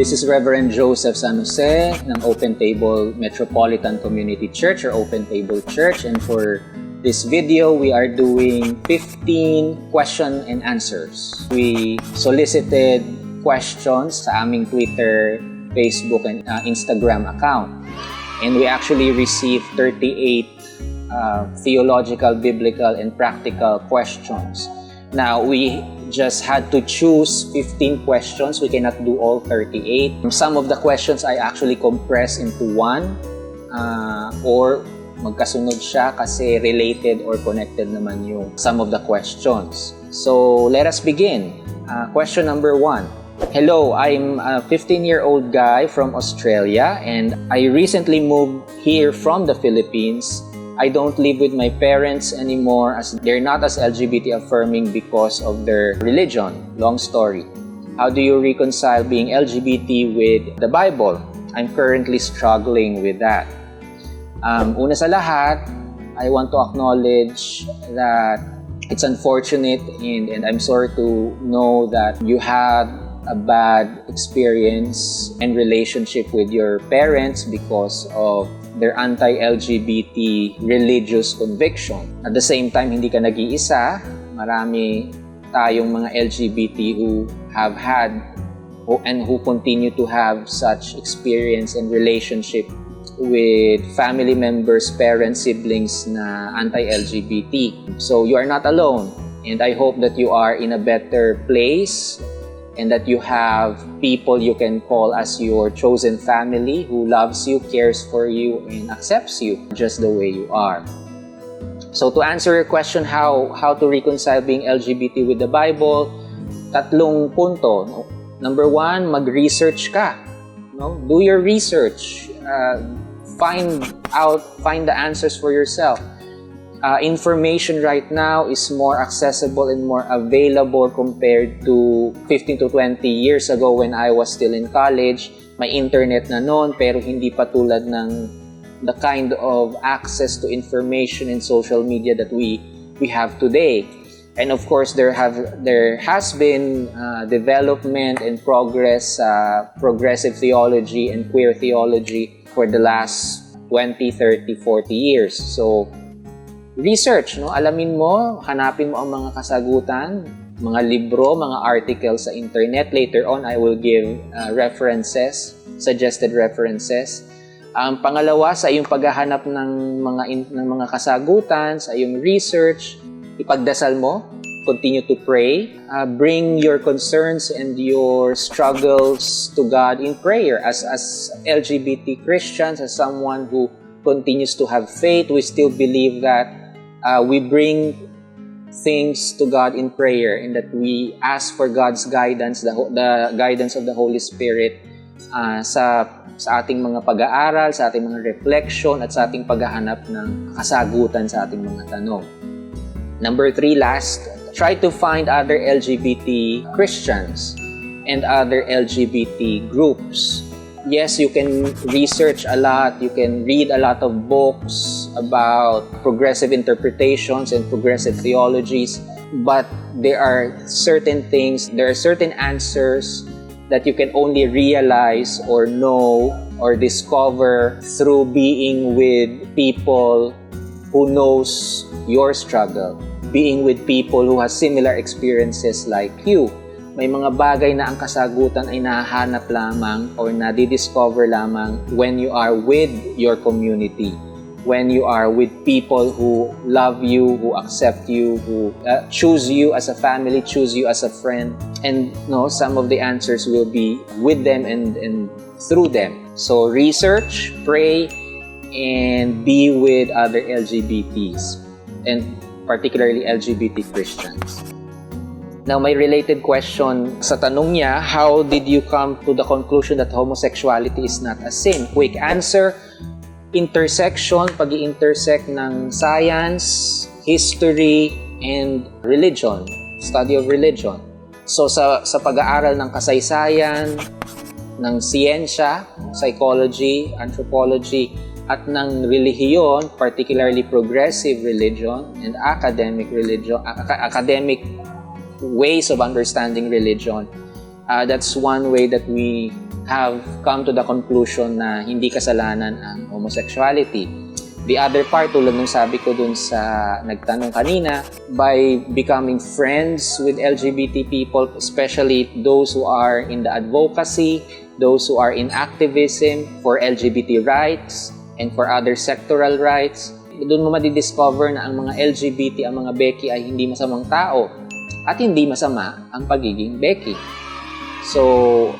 This is Reverend Joseph San Jose ng Open Table Metropolitan Community Church or Open Table Church. And for this video, we are doing 15 question and answers. We solicited questions sa aming Twitter, Facebook, and Instagram account. And we actually received 38 theological, biblical, and practical questions. Now, we just had to choose 15 questions. We cannot do all 38. Some of the questions I actually compressed into one or magkasunod siya kasi related or connected naman yung some of the questions. So, let us begin. Question number 1. Hello, I'm a 15-year-old guy from Australia and I recently moved here from the Philippines. I don't live with my parents anymore as they're not as LGBT affirming because of their religion. Long story. How do you reconcile being LGBT with the Bible? I'm currently struggling with that. Una sa lahat, I want to acknowledge that it's unfortunate and I'm sorry to know that you had a bad experience and relationship with your parents because of their anti-LGBT religious conviction. At the same time, hindi ka nag-iisa. Marami tayong mga LGBT who have had and who continue to have such experience and relationship with family members, parents, siblings na anti-LGBT. So you are not alone, and I hope that you are in a better place and that you have people you can call as your chosen family who loves you, cares for you, and accepts you just the way you are. So to answer your question, how to reconcile being LGBT with the Bible, tatlong punto. Number 1, mag-research ka. No? Do your research. Find the answers for yourself. Information right now is more accessible and more available compared to 15 to 20 years ago when I was still in college. May internet na noon pero hindi pa tulad ng the kind of access to information and social media that we have today. And of course, there has been development and progress, progressive theology and queer theology for the last 20, 30, 40 years. So, research, no? Alamin mo, hanapin mo ang mga kasagutan, mga libro, mga articles sa internet. Later on, I will give references, suggested references. Pangalawa, sa iyong paghahanap ng mga kasagutan, sa iyong research, ipagdasal mo, continue to pray. Bring your concerns and your struggles to God in prayer. As LGBT Christians, as someone who continues to have faith, we still believe that we bring things to God in prayer and that we ask for God's guidance, the guidance of the Holy Spirit sa ating mga pag-aaral, sa ating mga reflection, at sa ating paghahanap ng kasagutan sa ating mga tanong. Number 3, last, try to find other LGBT Christians and other LGBT groups. Yes, you can research a lot, you can read a lot of books about progressive interpretations and progressive theologies, but there are certain things, there are certain answers that you can only realize or know or discover through being with people who knows your struggle, being with people who has similar experiences like you. May mga bagay na ang kasagutan ay nahahanap lamang or nadidiscover lamang when you are with your community, when you are with people who love you, who accept you, who choose you as a family, choose you as a friend. And some of the answers will be with them and through them. So research, pray, and be with other LGBTs, and particularly LGBT Christians. Now, may related question sa tanong niya, how did you come to the conclusion that homosexuality is not a sin? Quick answer, intersection, pag-i-intersect ng science, history, and religion, study of religion. So, sa pag-aaral ng kasaysayan, ng siyensya, psychology, anthropology, at ng relihiyon, particularly progressive religion and academic religion, academic ways of understanding religion, That's one way that we have come to the conclusion na hindi kasalanan ang homosexuality. The other part, tulad nung sabi ko dun sa nagtanong kanina, by becoming friends with LGBT people, especially those who are in the advocacy, those who are in activism for LGBT rights and for other sectoral rights, doon mo madidiscover na ang mga LGBT, ang mga Becky ay hindi masamang tao at hindi masama ang pagiging Becky. So,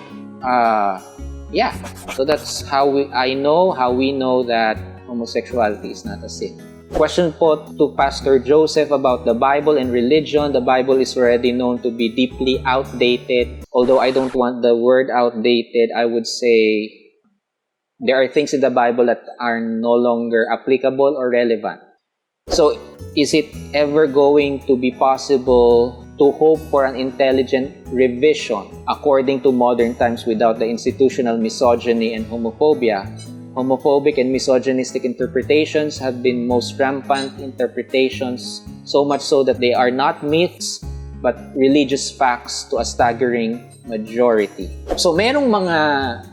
yeah. So that's how we know that homosexuality is not a sin. Question po to Pastor Joseph about the Bible and religion. The Bible is already known to be deeply outdated. Although I don't want the word outdated, I would say there are things in the Bible that are no longer applicable or relevant. So, is it ever going to be possible to hope for an intelligent revision according to modern times without the institutional misogyny and homophobia? Homophobic and misogynistic interpretations have been most rampant interpretations, so much so that they are not myths but religious facts to a staggering majority. So maraming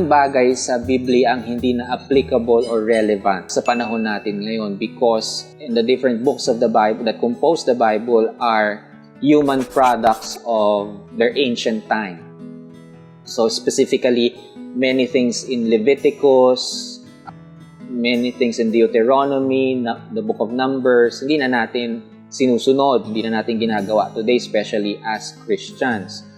bagay sa Biblia ang hindi na applicable or relevant sa panahon natin ngayon because in the different books of the Bible that compose the Bible are human products of their ancient time. So specifically, many things in Leviticus, many things in Deuteronomy, the book of Numbers, hindi na natin sinusunod, hindi na natin ginagawa today, especially as Christians.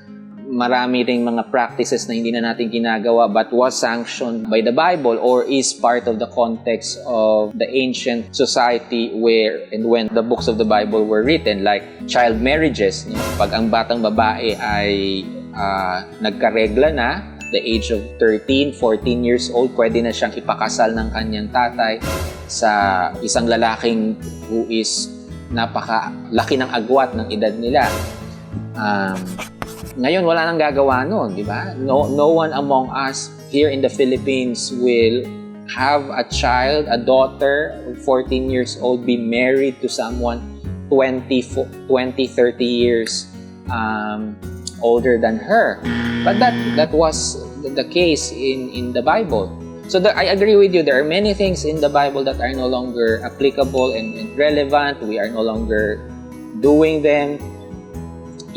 Marami ring mga practices na hindi na natin ginagawa but was sanctioned by the Bible or is part of the context of the ancient society where and when the books of the Bible were written, like child marriages. Pag ang batang babae ay nagkaregla na, the age of 13, 14 years old, pwede na siyang ipakasal ng kanyang tatay sa isang lalaking who is napakalaki ng agwat ng edad nila. Ngayon, wala nang gagawa nun, di ba? No one among us here in the Philippines will have a child, a daughter, 14 years old, be married to someone 20, 30 years older than her. But that was the case in the Bible. So I agree with you. There are many things in the Bible that are no longer applicable and relevant. We are no longer doing them.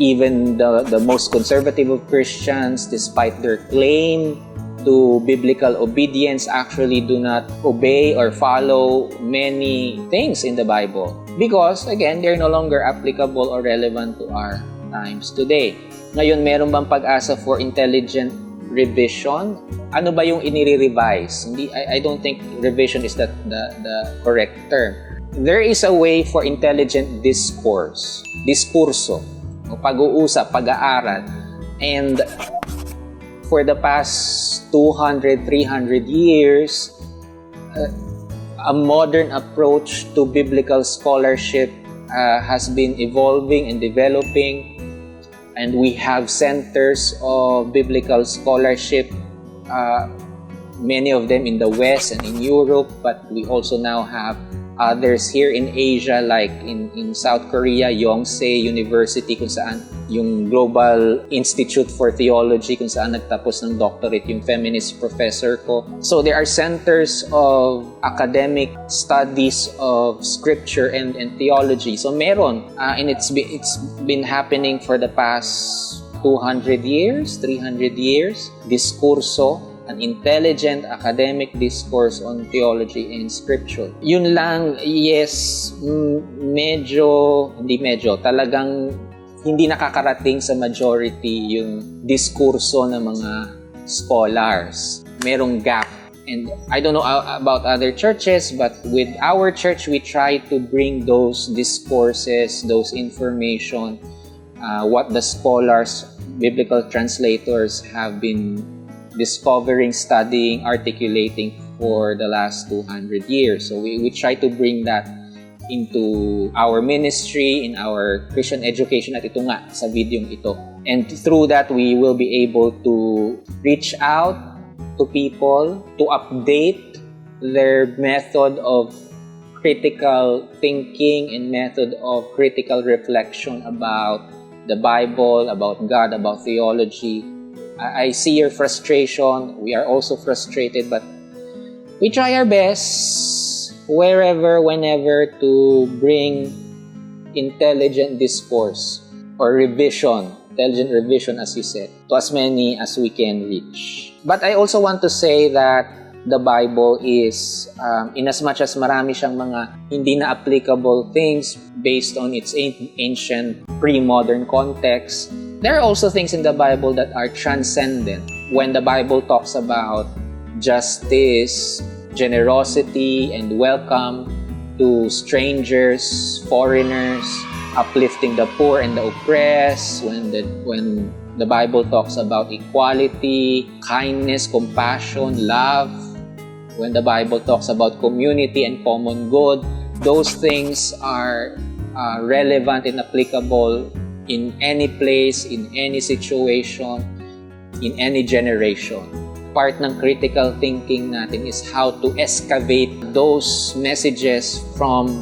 Even the most conservative of Christians, despite their claim to biblical obedience, actually do not obey or follow many things in the Bible. Because, again, they're no longer applicable or relevant to our times today. Ngayon, meron bang pag-asa for intelligent revision? Ano ba yung inire-revise? I don't think revision is the correct term. There is a way for intelligent diskurso, pag-uusap, pag-aaral. And for the past 200, 300 years, a modern approach to biblical scholarship has been evolving and developing. And we have centers of biblical scholarship, many of them in the West and in Europe, but we also now have others here in Asia, like in South Korea, Yonsei University, kung saan yung Global Institute for Theology, kung saan nagtapos ng doctorate yung feminist professor ko. So there are centers of academic studies of scripture and theology. So meron, and it's been happening for the past 200 years, 300 years, diskurso, an intelligent academic discourse on theology and scripture. Yun lang, yes, talagang hindi nakakarating sa majority yung diskurso ng mga scholars. Merong gap. And I don't know about other churches, but with our church, we try to bring those discourses, those information, what the scholars, biblical translators have been discovering, studying, articulating for the last 200 years. So we try to bring that into our ministry, in our Christian education, at ito nga, sa videong ito. And through that, we will be able to reach out to people, to update their method of critical thinking and method of critical reflection about the Bible, about God, about theology. I see your frustration. We are also frustrated, but we try our best wherever, whenever to bring intelligent discourse or intelligent revision, as you said, to as many as we can reach. But I also want to say that the Bible is, in as much as marami siyang mga hindi na applicable things based on its ancient pre-modern context, there are also things in the Bible that are transcendent. When the Bible talks about justice, generosity, and welcome to strangers, foreigners, uplifting the poor and the oppressed, when the Bible talks about equality, kindness, compassion, love, when the Bible talks about community and common good, those things are relevant and applicable in any place, in any situation, in any generation. Part ng critical thinking natin is how to excavate those messages from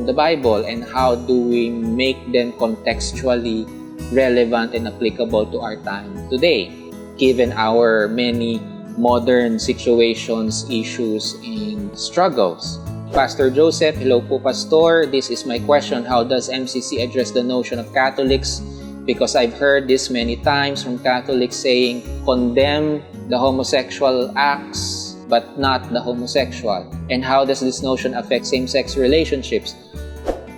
the Bible and how do we make them contextually relevant and applicable to our time today, given our many modern situations, issues, and struggles. Pastor Joseph, hello po Pastor. This is my question. How does MCC address the notion of Catholics? Because I've heard this many times from Catholics saying, condemn the homosexual acts, but not the homosexual. And how does this notion affect same-sex relationships?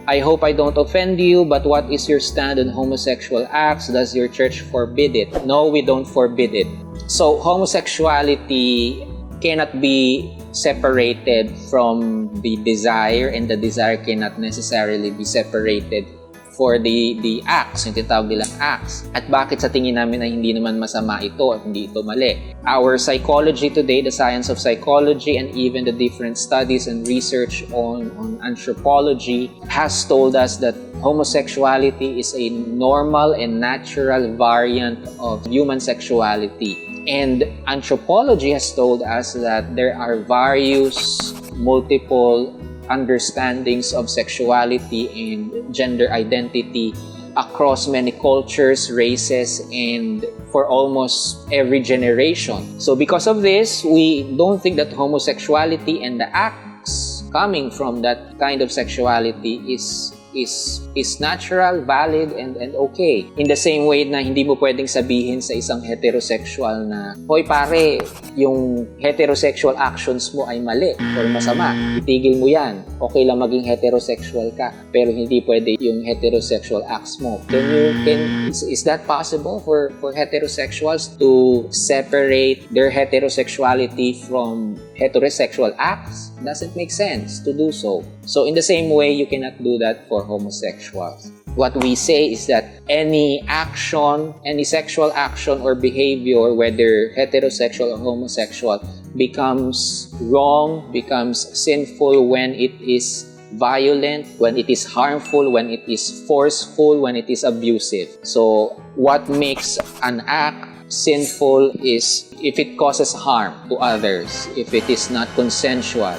I hope I don't offend you, but what is your stand on homosexual acts? Does your church forbid it? No, we don't forbid it. So, homosexuality cannot be separated from the desire, and the desire cannot necessarily be separated for the acts, yung tinatawag nilang acts. At bakit sa tingin namin na hindi naman masama ito at hindi ito mali? Our psychology today, the science of psychology, and even the different studies and research on anthropology has told us that homosexuality is a normal and natural variant of human sexuality. And anthropology has told us that there are various multiple understandings of sexuality and gender identity across many cultures, races, and for almost every generation. So because of this, we don't think that homosexuality and the acts coming from that kind of sexuality is natural, valid, and okay. In the same way na hindi mo pwedeng sabihin sa isang heterosexual na, hoy pare, yung heterosexual actions mo ay mali or masama. Itigil mo yan. Okay lang maging heterosexual ka, pero hindi pwede yung heterosexual acts mo. Is that possible for heterosexuals to separate their heterosexuality from heterosexual acts? Doesn't make sense to do so. So in the same way, you cannot do that for homosexuals. What we say is that any action, any sexual action or behavior, whether heterosexual or homosexual, becomes wrong, becomes sinful when it is violent, when it is harmful, when it is forceful, when it is abusive. So what makes an act sinful is if it causes harm to others, if it is not consensual.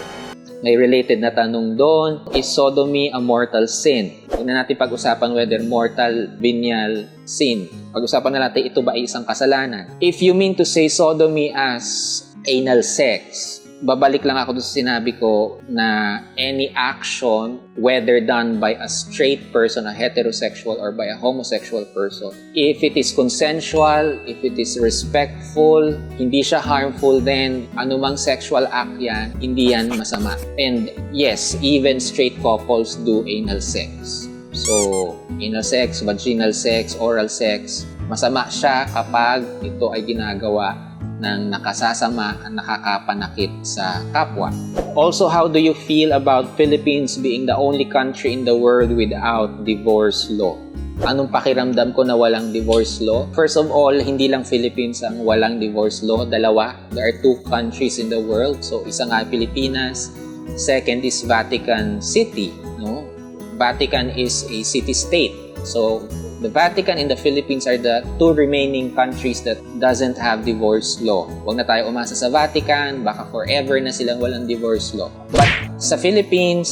May related na tanong doon, is sodomy a mortal sin? Huwag na natin pag-usapan whether mortal, venial sin. Pag-usapan na natin ito ba ay isang kasalanan. If you mean to say sodomy as anal sex, babalik lang ako doon sa sinabi ko na any action, whether done by a straight person, a heterosexual, or by a homosexual person, if it is consensual, if it is respectful, hindi siya harmful, then anumang sexual act yan, hindi yan masama. And yes, even straight couples do anal sex. So, anal sex, vaginal sex, oral sex, masama siya kapag ito ay ginagawa ng nakasasama at nakakapanakit sa kapwa. Also, how do you feel about Philippines being the only country in the world without divorce law? Anong pakiramdam ko na walang divorce law? First of all, hindi lang Philippines ang walang divorce law. Dalawa. There are two countries in the world. So, isa nga Pilipinas. Second is Vatican City. No? Vatican is a city-state. So, the Vatican and the Philippines are the two remaining countries that doesn't have divorce law. Huwag na tayo umasa sa Vatican, baka forever na silang walang divorce law. But Sa Philippines,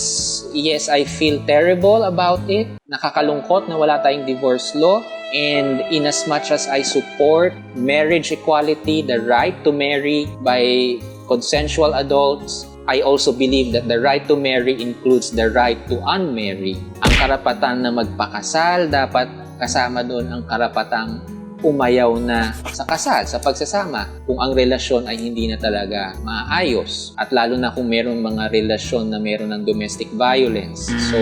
yes, I feel terrible about it. Nakakalungkot na wala tayong divorce law. And in as much as I support marriage equality, the right to marry by consensual adults, I also believe that the right to marry includes the right to unmarry. Ang karapatan na magpakasal, dapat kasama doon ang karapatang umayaw na sa kasal, sa pagsasama, kung ang relasyon ay hindi na talaga maayos. At lalo na kung merong mga relasyon na meron ng domestic violence. So,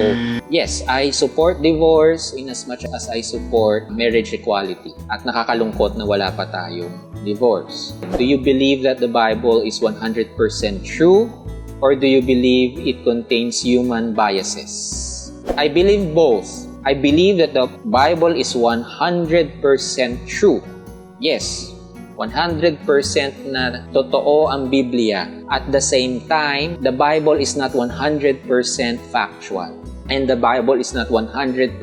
yes, I support divorce in as much as I support marriage equality. At nakakalungkot na wala pa tayong divorce. Do you believe that the Bible is 100% true? Or do you believe it contains human biases? I believe both. I believe that the Bible is 100% true. Yes, 100% na totoo ang Biblia. At the same time, the Bible is not 100% factual. And the Bible is not 100%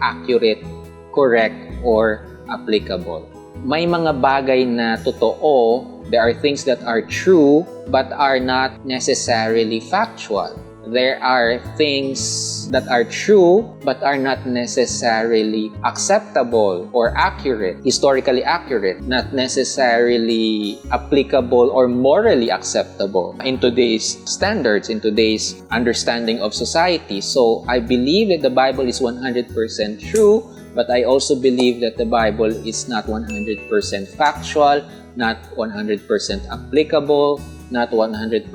accurate, correct, or applicable. May mga bagay na totoo, there are things that are true but are not necessarily factual. There are things that are true but are not necessarily acceptable or accurate, historically accurate, not necessarily applicable or morally acceptable in today's standards, in today's understanding of society. So I believe that the Bible is 100% true, but I also believe that the Bible is not 100% factual, not 100% applicable, not 100%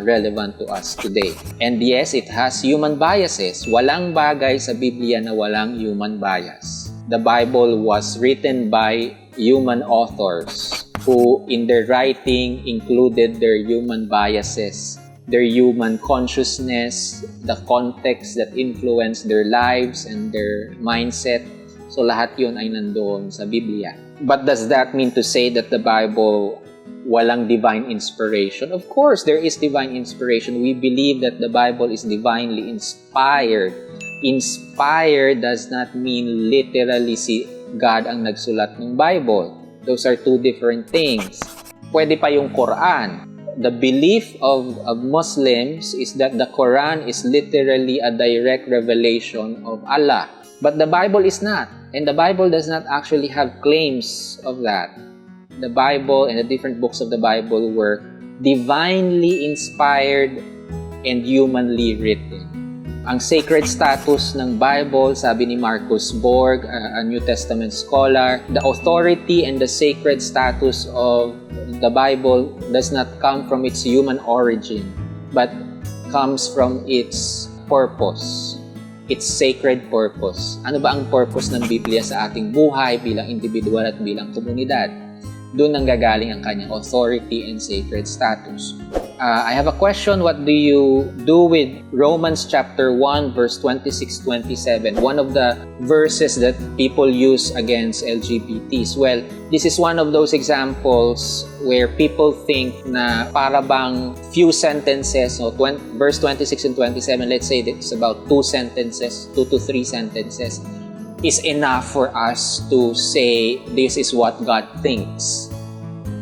relevant to us today. And yes, it has human biases. Walang bagay sa Biblia na walang human bias. The Bible was written by human authors who in their writing included their human biases, their human consciousness, the context that influenced their lives and their mindset. So lahat yun ay nandoon sa Biblia. But does that mean to say that the Bible walang divine inspiration? Of course, there is divine inspiration. We believe that the Bible is divinely inspired. Inspired does not mean literally si God ang nagsulat ng Bible. Those are two different things. Pwede pa yung Quran. The belief of Muslims is that the Quran is literally a direct revelation of Allah. But the Bible is not. And the Bible does not actually have claims of that. The Bible and the different books of the Bible were divinely inspired and humanly written. Ang sacred status ng Bible, sabi ni Marcus Borg, a New Testament scholar, the authority and the sacred status of the Bible does not come from its human origin, but comes from its purpose, its sacred purpose. Ano ba ang purpose ng Biblia sa ating buhay bilang individual at bilang komunidad? Doon nang gagaling ang kanyang authority and sacred status. I have a question. What do you do with Romans chapter 1 verse 26-27? One of the verses that people use against LGBTs. Well, this is one of those examples where people think na para bang few sentences, so verse 26 and 27, let's say it's about 2 sentences, 2 to 3 sentences, is enough for us to say this is what God thinks.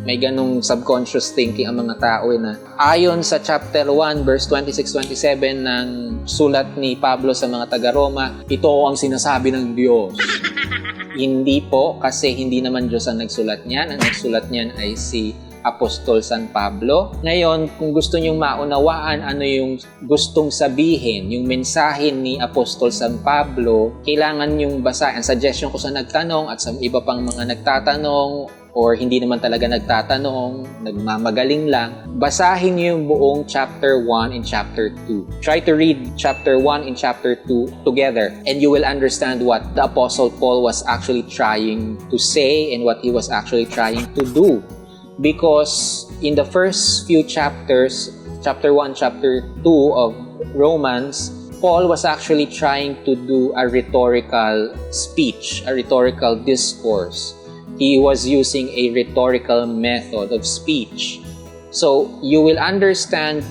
May ganung subconscious thinking ang mga tao na ayon sa chapter 1 verse 26-27 ng sulat ni Pablo sa mga taga-Roma, ito ang sinasabi ng Diyos. Hindi po, kasi hindi naman Diyos ang nagsulat niyan. Ang nagsulat niyan ay si Apostol San Pablo. Ngayon, kung gusto nyong maunawaan ano yung gustong sabihin, yung mensahe ni Apostol San Pablo, kailangan nyong basahin. Ang suggestion ko sa nagtanong at sa iba pang mga nagtatanong or hindi naman talaga nagtatanong, nagmamagaling lang, basahin niyo yung buong chapter 1 and chapter 2. Try to read chapter 1 and chapter 2 together and you will understand what the Apostle Paul was actually trying to say and what he was actually trying to do. Because in the first few chapters, chapter 1, chapter 2 of Romans, Paul was actually trying to do a rhetorical speech, a rhetorical discourse. He was using a rhetorical method of speech. So you will understand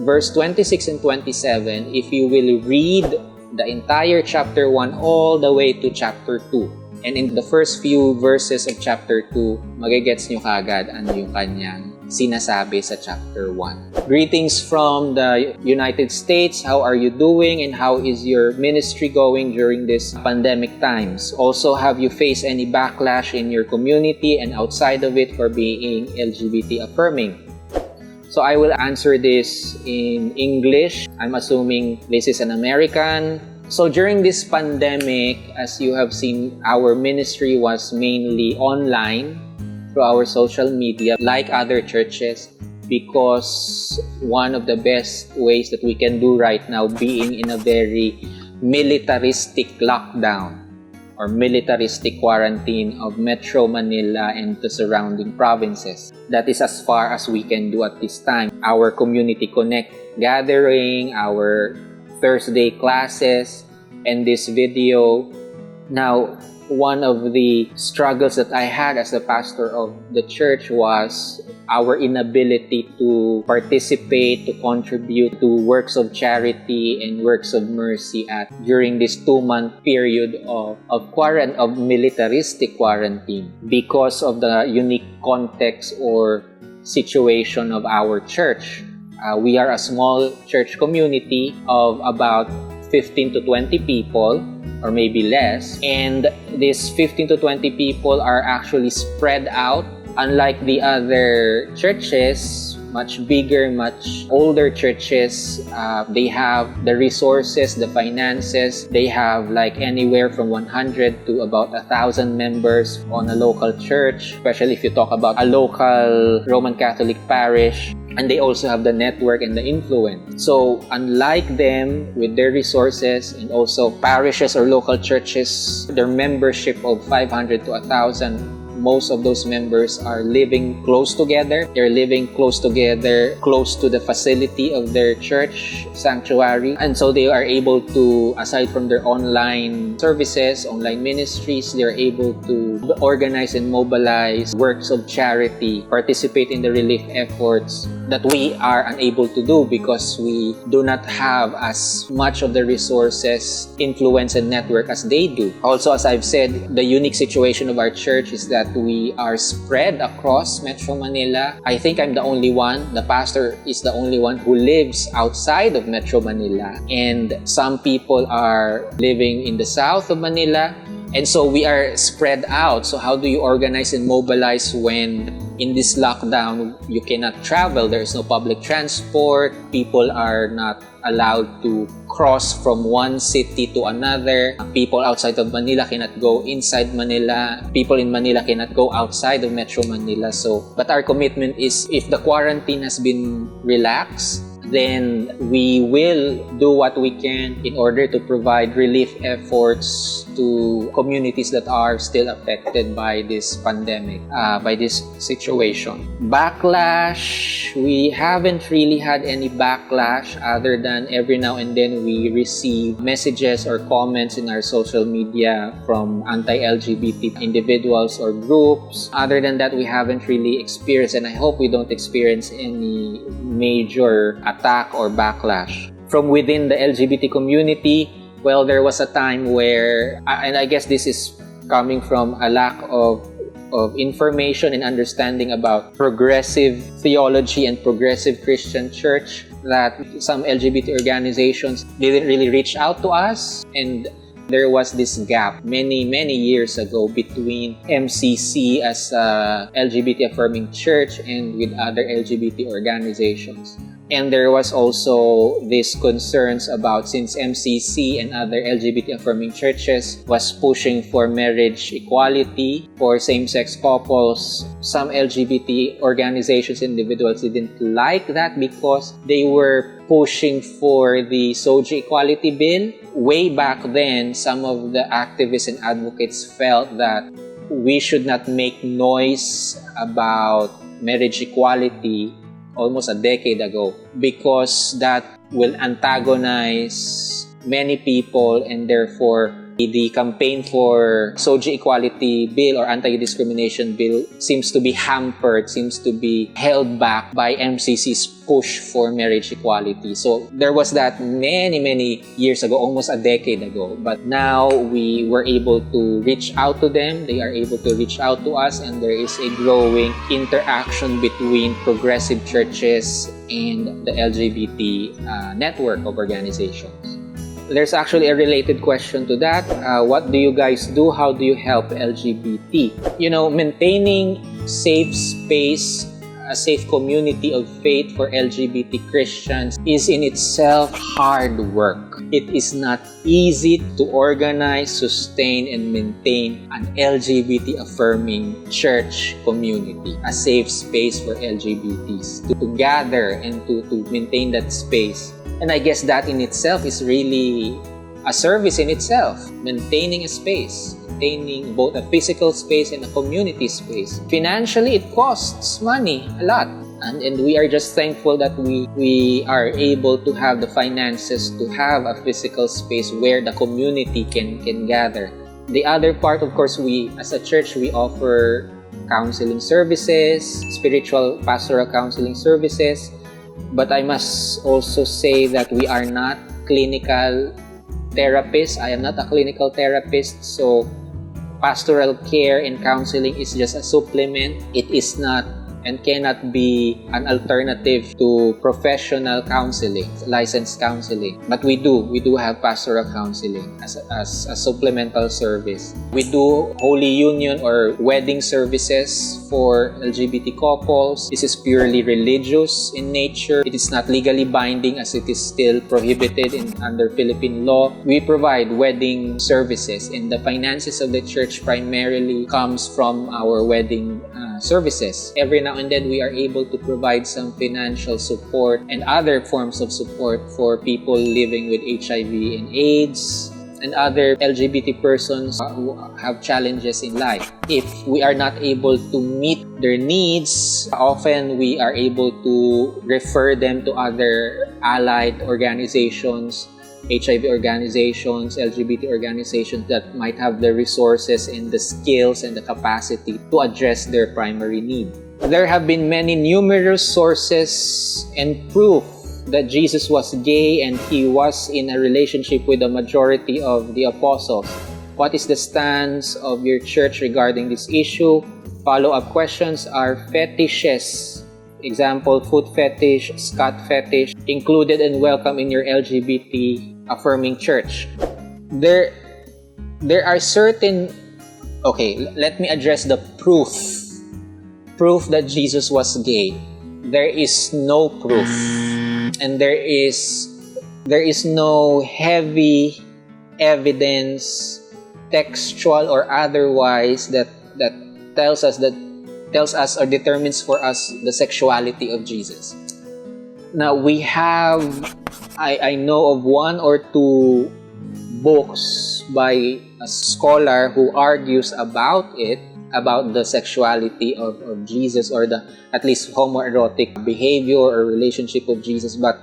verse 26 and 27 if you will read the entire chapter 1 all the way to chapter 2. And in the first few verses of chapter 2, magigets nyo kagad ano yung kanyang sinasabi sa chapter 1. Greetings from the United States. How are you doing and how is your ministry going during this pandemic times? Also, have you faced any backlash in your community and outside of it for being LGBT affirming? So I will answer this in English. I'm assuming this is an American. So during this pandemic, as you have seen, our ministry was mainly online through our social media, like other churches, because one of the best ways that we can do right now, being in a very militaristic lockdown or militaristic quarantine of Metro Manila and the surrounding provinces. That is as far as we can do at this time. Our Community Connect gathering, our Thursday classes, and this video. Now, one of the struggles that I had as the pastor of the church was our inability to participate, to contribute to works of charity and works of mercy during this 2-month period of militaristic quarantine because of the unique context or situation of our church. We are a small church community of about 15 to 20 people, or maybe less, and these 15 to 20 people are actually spread out. Unlike the other churches, much bigger, much older churches, they have the resources, the finances. They have like anywhere from 100 to about 1,000 members on a local church, especially if you talk about a local Roman Catholic parish. And they also have the network and the influence. So unlike them, with their resources and also parishes or local churches, their membership of 500 to 1,000, most of those members are living close together. They're living close together, close to the facility of their church sanctuary. And so they are able to, aside from their online services, online ministries, they're able to organize and mobilize works of charity, participate in the relief efforts that we are unable to do because we do not have as much of the resources, influence, and network as they do. Also, as I've said, the unique situation of our church is that we are spread across Metro Manila. I think I'm the only one, the pastor is the only one who lives outside of Metro Manila. And some people are living in the south of Manila. And so we are spread out. So how do you organize and mobilize when in this lockdown you cannot travel? There is no public transport. People are not allowed to cross from one city to another. People outside of Manila cannot go inside Manila. People in Manila cannot go outside of Metro Manila. But our commitment is, if the quarantine has been relaxed, then we will do what we can in order to provide relief efforts to communities that are still affected by this pandemic, by this situation. Backlash, we haven't really had any backlash other than every now and then we receive messages or comments in our social media from anti-LGBT individuals or groups. Other than that, we haven't really experienced, and I hope we don't experience any major attack or backlash. From within the LGBT community, well, there was a time where, and I guess this is coming from a lack of information and understanding about progressive theology and progressive Christian church, that some LGBT organizations didn't really reach out to us, and there was this gap many years ago between MCC as a LGBT affirming church and with other LGBT organizations. And there was also these concerns about, since MCC and other LGBT affirming churches was pushing for marriage equality for same-sex couples, some LGBT organizations, individuals didn't like that because they were pushing for the SOGI equality bill. Way back then, some of the activists and advocates felt that we should not make noise about marriage equality almost a decade ago, because that will antagonize many people and therefore The campaign for SOGI Equality Bill or Anti-Discrimination Bill seems to be hampered, seems to be held back by MCC's push for marriage equality. So there was that many years ago, almost a decade ago. But now we were able to reach out to them. They are able to reach out to us, and there is a growing interaction between progressive churches and the LGBT network of organizations. There's actually a related question to that. What do you guys do? How do you help LGBT? Maintaining safe space, a safe community of faith for LGBT Christians is in itself hard work. It is not easy to organize, sustain, and maintain an LGBT-affirming church community, a safe space for LGBTs to gather and to maintain that space. And I guess that in itself is really a service in itself, maintaining a space, maintaining both a physical space and a community space. Financially, it costs money, a lot. And we are just thankful that we are able to have the finances to have a physical space where the community can gather. The other part, of course, we as a church, we offer counseling services, spiritual pastoral counseling services. But I must also say that we are not clinical therapists. I am not a clinical therapist, so pastoral care and counseling is just a supplement. It is not and cannot be an alternative to professional counseling, licensed counseling. But we do have pastoral counseling as a supplemental service. We do Holy Union or wedding services for LGBT couples. This is purely religious in nature. It is not legally binding as it is still prohibited under Philippine law. We provide wedding services, and the finances of the church primarily comes from our wedding services. Every now and then we are able to provide some financial support and other forms of support for people living with HIV and AIDS and other LGBT persons who have challenges in life. If we are not able to meet their needs, often we are able to refer them to other allied organizations, HIV organizations, LGBT organizations that might have the resources and the skills and the capacity to address their primary need. There have been many numerous sources and proof that Jesus was gay and he was in a relationship with the majority of the apostles. What is the stance of your church regarding this issue? Follow-up questions: are fetishes, example, foot fetish, scat fetish, included and welcome in your LGBT affirming church? There are certain... Okay, let me address the proof that Jesus was gay. There is no proof, and there is no heavy evidence, textual or otherwise, that tells us or determines for us the sexuality of Jesus. Now we have, I know of one or two books by a scholar who argues about the sexuality of Jesus, or the at least homoerotic behavior or relationship of Jesus. But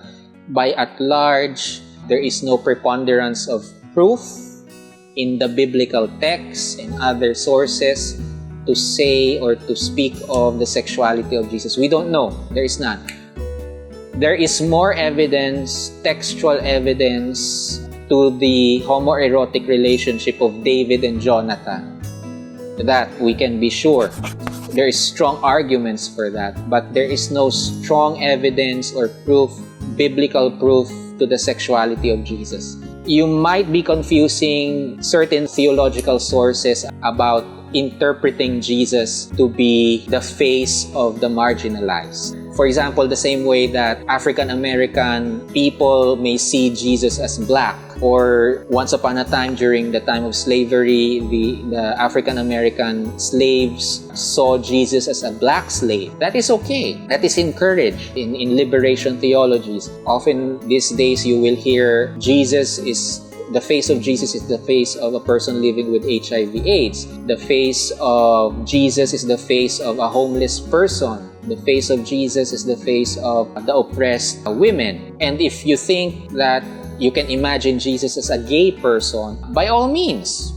by at large, there is no preponderance of proof in the biblical text and other sources to say or to speak of the sexuality of Jesus. We don't know. There is none. There is more evidence, textual evidence, to the homoerotic relationship of David and Jonathan. That we can be sure. There is strong arguments for that, but there is no strong evidence or proof, biblical proof, to the sexuality of Jesus. You might be confusing certain theological sources about interpreting Jesus to be the face of the marginalized. For example, the same way that African American people may see Jesus as black, or once upon a time during the time of slavery, the African American slaves saw Jesus as a black slave. That is okay. That is encouraged in liberation theologies. Often these days you will hear the face of Jesus is the face of a person living with HIV/AIDS. The face of Jesus is the face of a homeless person. The face of Jesus is the face of the oppressed women. And if you think that you can imagine Jesus as a gay person, by all means,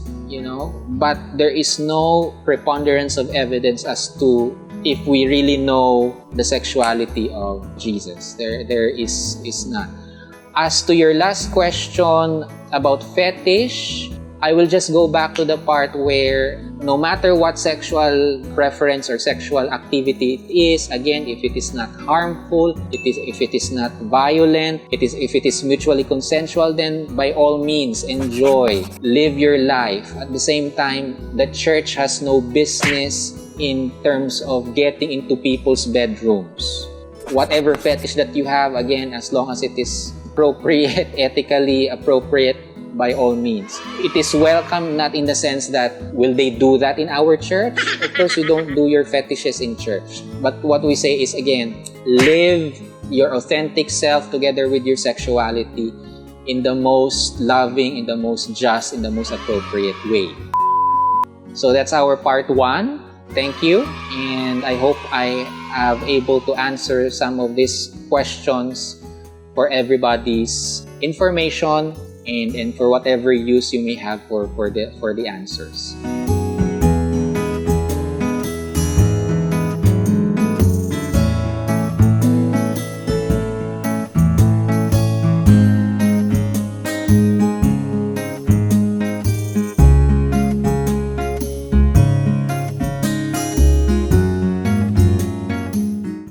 but there is no preponderance of evidence as to if we really know the sexuality of Jesus. There is none. As to your last question about fetish, I will just go back to the part where no matter what sexual preference or sexual activity it is, again, if it is not harmful, if it is not violent, if it is mutually consensual, then by all means, enjoy, live your life. At the same time, the church has no business in terms of getting into people's bedrooms. Whatever fetish that you have, again, as long as it is appropriate, ethically appropriate, by all means. It is welcome, not in the sense that, will they do that in our church? Of course, you don't do your fetishes in church. But what we say is, again, live your authentic self together with your sexuality in the most loving, in the most just, in the most appropriate way. So that's our part 1. Thank you. And I hope I have able to answer some of these questions for everybody's information and for whatever use you may have for the answers.